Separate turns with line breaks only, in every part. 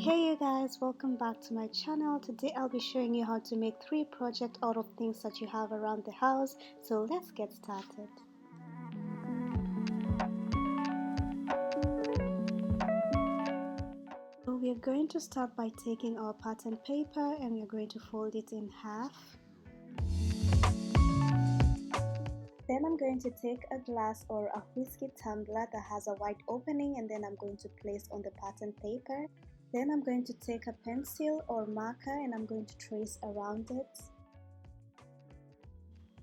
Hey you guys, welcome back to my channel. Today I'll be showing you how to make 3 projects out of things that you have around the house. So let's get started. So we are going to start by taking our pattern paper and we are going to fold it in half. Then I'm going to take a glass or a whiskey tumbler that has a wide opening and then I'm going to place on the pattern paper. Then I'm going to take a pencil or marker and I'm going to trace around it.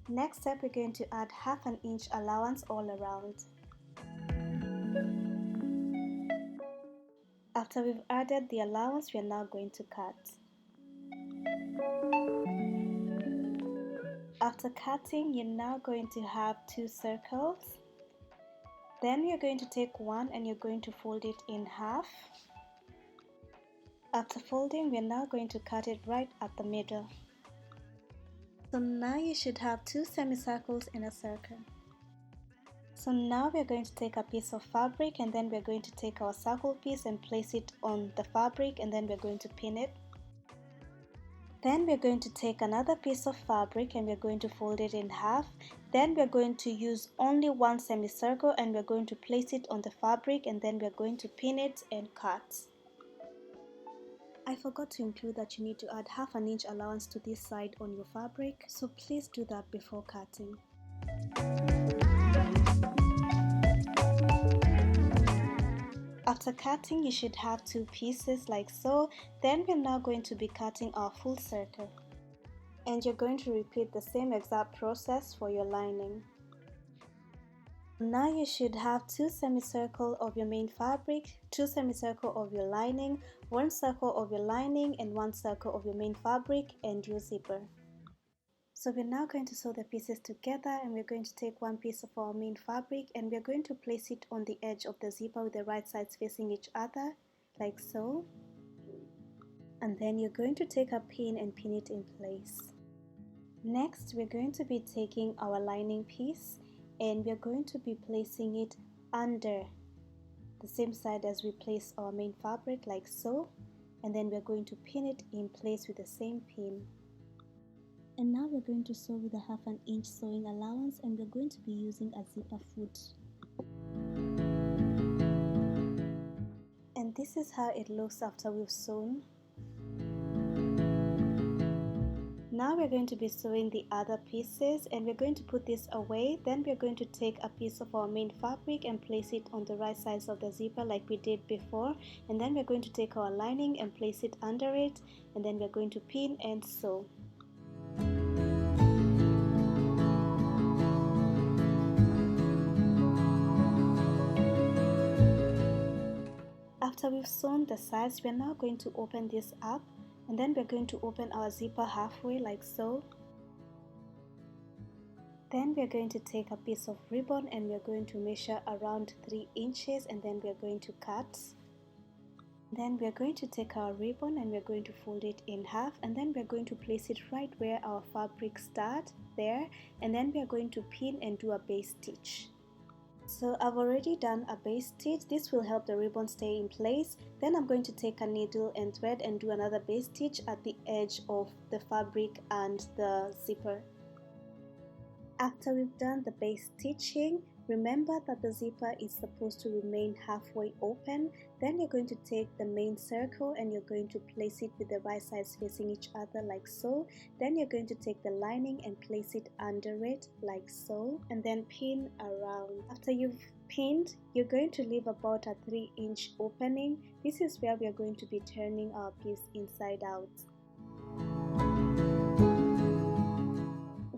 Next step, we're going to add 1/2 inch allowance all around. After we've added the allowance, we are now going to cut. After cutting, you're now going to have 2 circles. Then you're going to take one and you're going to fold it in half. After folding, we're now going to cut it right at the middle. So now you should have 2 semicircles in a circle. So now we're going to take a piece of fabric and then we're going to take our circle piece and place it on the fabric and then we're going to pin it. Then we're going to take another piece of fabric and we're going to fold it in half. Then we're going to use only one semicircle and we're going to place it on the fabric and then we're going to pin it and cut. I forgot to include that you need to add 1/2 inch allowance to this side on your fabric, so please do that before cutting. After cutting, you should have 2 pieces like so. Then we're now going to be cutting our full circle. And you're going to repeat the same exact process for your lining. Now you should have 2 semicircles of your main fabric, 2 semicircles of your lining, 1 circle of your lining and 1 circle of your main fabric and your zipper. So we're now going to sew the pieces together and we're going to take one piece of our main fabric and we're going to place it on the edge of the zipper with the right sides facing each other, like so. And then you're going to take a pin and pin it in place. Next, we're going to be taking our lining piece and we're going to be placing it under the same side as we place our main fabric, like so. And then we're going to pin it in place with the same pin. And now we're going to sew with a 1/2 inch sewing allowance and we're going to be using a zipper foot. And this is how it looks after we've sewn. Now we're going to be sewing the other pieces and we're going to put this away. Then we're going to take a piece of our main fabric and place it on the right sides of the zipper like we did before. And then we're going to take our lining and place it under it and then we're going to pin and sew. After we've sewn the sides, we're now going to open this up and then we're going to open our zipper halfway like so. Then we're going to take a piece of ribbon and we're going to measure around 3 inches and then we're going to cut. Then we're going to take our ribbon and we're going to fold it in half and then we're going to place it right where our fabric starts, there, and then we're going to pin and do a base stitch. So I've already done a base stitch. This will help the ribbon stay in place. Then I'm going to take a needle and thread and do another base stitch at the edge of the fabric and the zipper. After we've done the base stitching, remember that the zipper is supposed to remain halfway open. Then you're going to take the main circle and you're going to place it with the right sides facing each other like so. Then you're going to take the lining and place it under it like so and then pin around. After you've pinned, you're going to leave about a 3 inch opening. This is where we are going to be turning our piece inside out.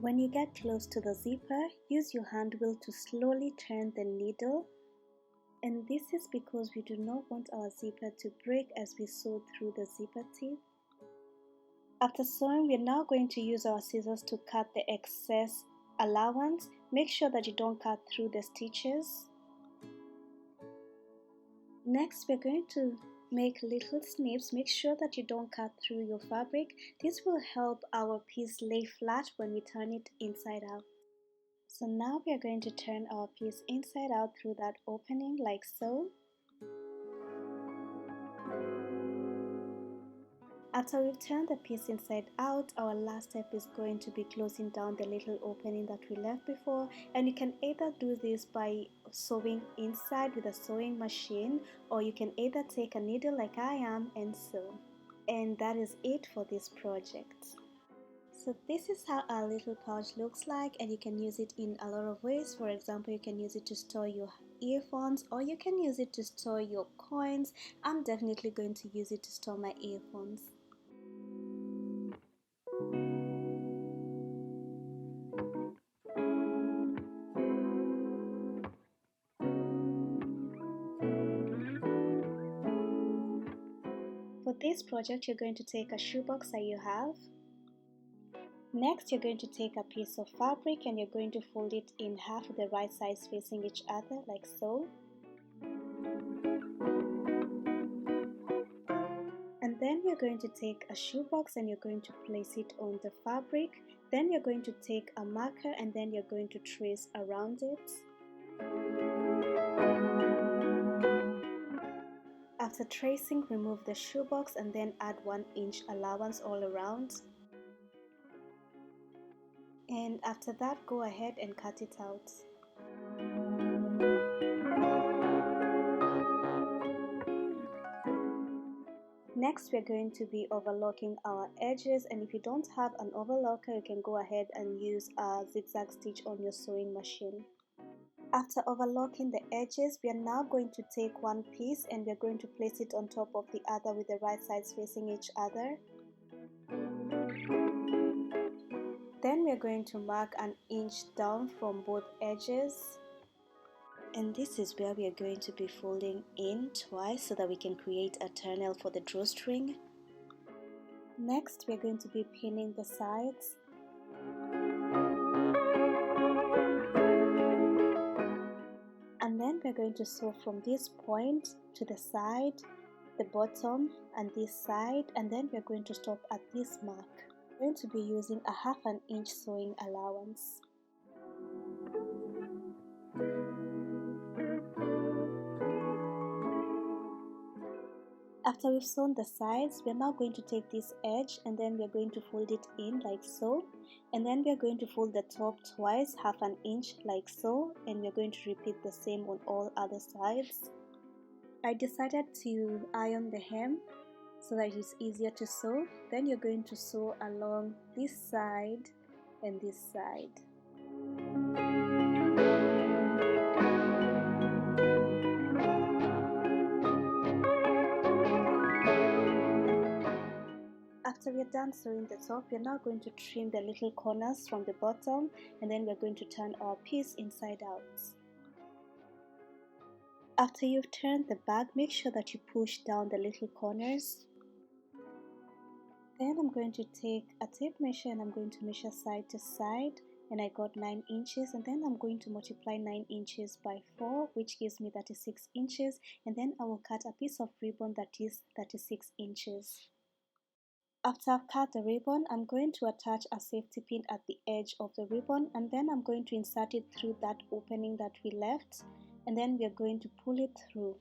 When you get close to the zipper, use your hand wheel to slowly turn the needle. And this is because we do not want our zipper to break as we sew through the zipper teeth. After sewing, we're now going to use our scissors to cut the excess allowance. Make sure that you don't cut through the stitches. Next, we're going to make little snips. Make sure that you don't cut through your fabric. This will help our piece lay flat when we turn it inside out. So now we are going to turn our piece inside out through that opening like so. After we've turned the piece inside out, our last step is going to be closing down the little opening that we left before, and you can either do this by sewing inside with a sewing machine, or you can either take a needle like I am and sew. And that is it for this project. So this is how our little pouch looks like, and you can use it in a lot of ways. For example, you can use it to store your earphones, or you can use it to store your coins. I'm definitely going to use it to store my earphones. For this project, you're going to take a shoebox that you have. Next, you're going to take a piece of fabric and you're going to fold it in half with the right sides facing each other, like so. And then you're going to take a shoebox and you're going to place it on the fabric. Then you're going to take a marker and then you're going to trace around it. After tracing, remove the shoebox and then add 1 inch allowance all around. And after that, go ahead and cut it out. Next, we're going to be overlocking our edges, and if you don't have an overlocker, you can go ahead and use a zigzag stitch on your sewing machine. After overlocking the edges, we are now going to take one piece and we're going to place it on top of the other with the right sides facing each other. Then we're going to mark 1 inch down from both edges. And this is where we are going to be folding in twice so that we can create a tunnel for the drawstring. Next, we're going to be pinning the sides. And then we're going to sew from this point to the side, the bottom, and this side, and then we're going to stop at this mark. We're going to be using a 1/2 inch sewing allowance. After we've sewn the sides, we're now going to take this edge and then we're going to fold it in like so, and then we're going to fold the top twice, 1/2 inch like so, and we're going to repeat the same on all other sides. I decided to iron the hem so that it's easier to sew. Then you're going to sew along this side and this side. After we're done sewing the top, we're now going to trim the little corners from the bottom, and then we're going to turn our piece inside out. After you've turned the back, make sure that you push down the little corners. Then I'm going to take a tape measure and I'm going to measure side to side, and I got 9 inches, and then I'm going to multiply 9 inches by 4, which gives me 36 inches, and then I will cut a piece of ribbon that is 36 inches. After I've cut the ribbon, I'm going to attach a safety pin at the edge of the ribbon, and then I'm going to insert it through that opening that we left, and then we're going to pull it through.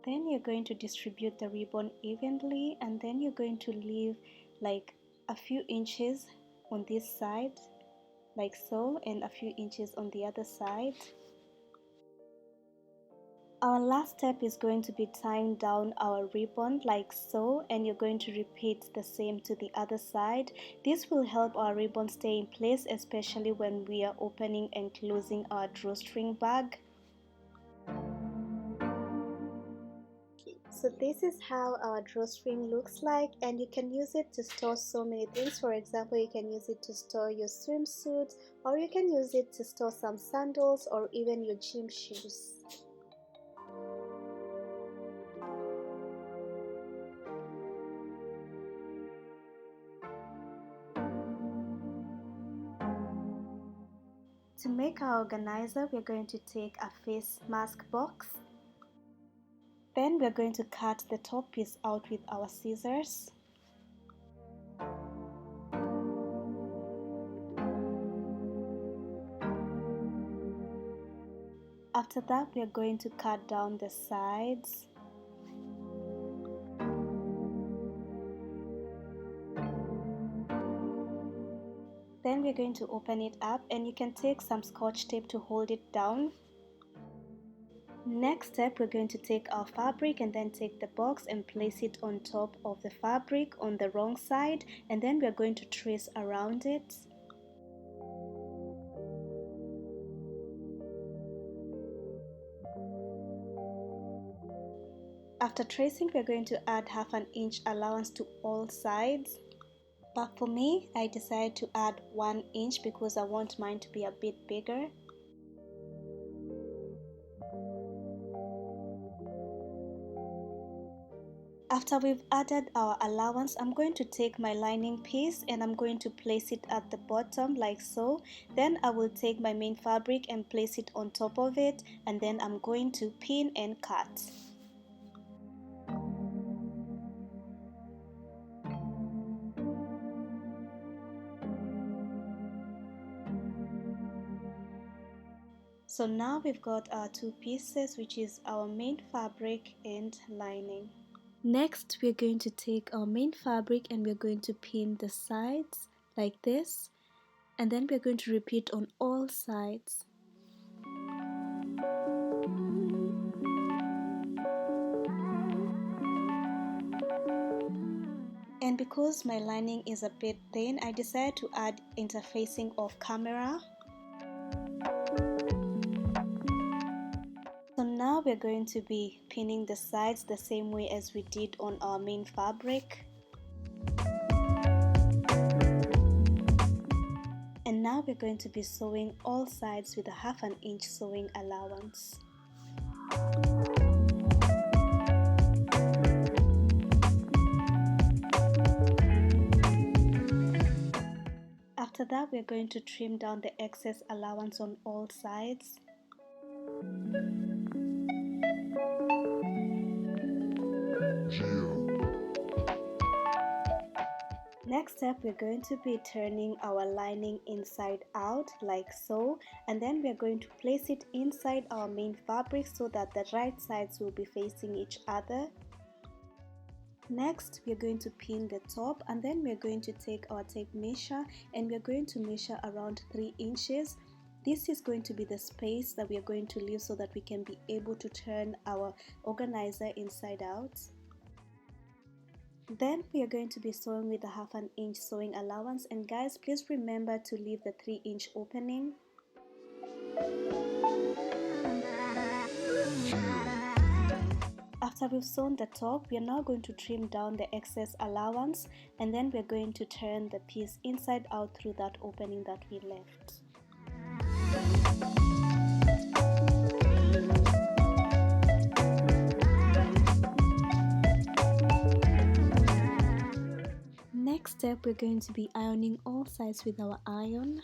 Then you're going to distribute the ribbon evenly, and then you're going to leave like a few inches on this side, like so, and a few inches on the other side. Our last step is going to be tying down our ribbon like so, and you're going to repeat the same to the other side. This will help our ribbon stay in place, especially when we are opening and closing our drawstring bag. So this is how our drawstring looks like, and you can use it to store so many things. For example, you can use it to store your swimsuit, or you can use it to store some sandals or even your gym shoes. To make our organizer, we're going to take a face mask box. Then we're going to cut the top piece out with our scissors. After that, we are going to cut down the sides. Then we're going to open it up, and you can take some scotch tape to hold it down. Next step, we're going to take our fabric and then take the box and place it on top of the fabric on the wrong side, and then we're going to trace around it. After tracing, we're going to add 1/2 inch allowance to all sides. But for me, I decided to add 1 inch because I want mine to be a bit bigger. After we've added our allowance, I'm going to take my lining piece and I'm going to place it at the bottom like so. Then I will take my main fabric and place it on top of it, and then I'm going to pin and cut. So now we've got our two pieces, which is our main fabric and lining. Next, we're going to take our main fabric and we're going to pin the sides like this, and then we're going to repeat on all sides. And because my lining is a bit thin, I decided to add interfacing of camera. So now we're going to be pinning the sides the same way as we did on our main fabric. And now we're going to be sewing all sides with a 1/2 inch sewing allowance. After that, we're going to trim down the excess allowance on all sides. Next step, we're going to be turning our lining inside out like so, and then we're going to place it inside our main fabric so that the right sides will be facing each other. Next, we're going to pin the top, and then we're going to take our tape measure and we're going to measure around 3 inches. This is going to be the space that we are going to leave so that we can be able to turn our organizer inside out. Then we are going to be sewing with a 1/2 inch sewing allowance, and guys, please remember to leave the 3 inch opening. After we've sewn the top, we are now going to trim down the excess allowance, and then we're going to turn the piece inside out through that opening that we left. Next step, we're going to be ironing all sides with our iron.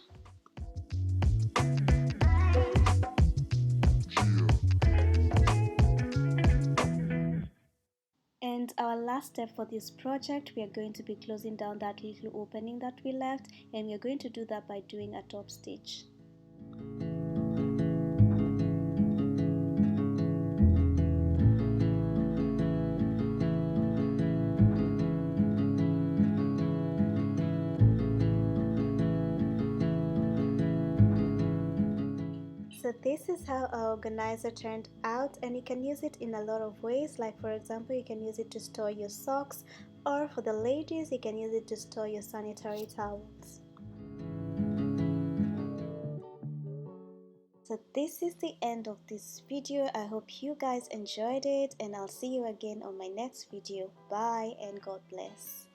And our last step for this project, we are going to be closing down that little opening that we left, and we are going to do that by doing a top stitch. So this is how our organizer turned out, and you can use it in a lot of ways. Like for example, you can use it to store your socks, or for the ladies, you can use it to store your sanitary towels. So this is the end of this video. I hope you guys enjoyed it, and I'll see you again on my next video. Bye and God bless.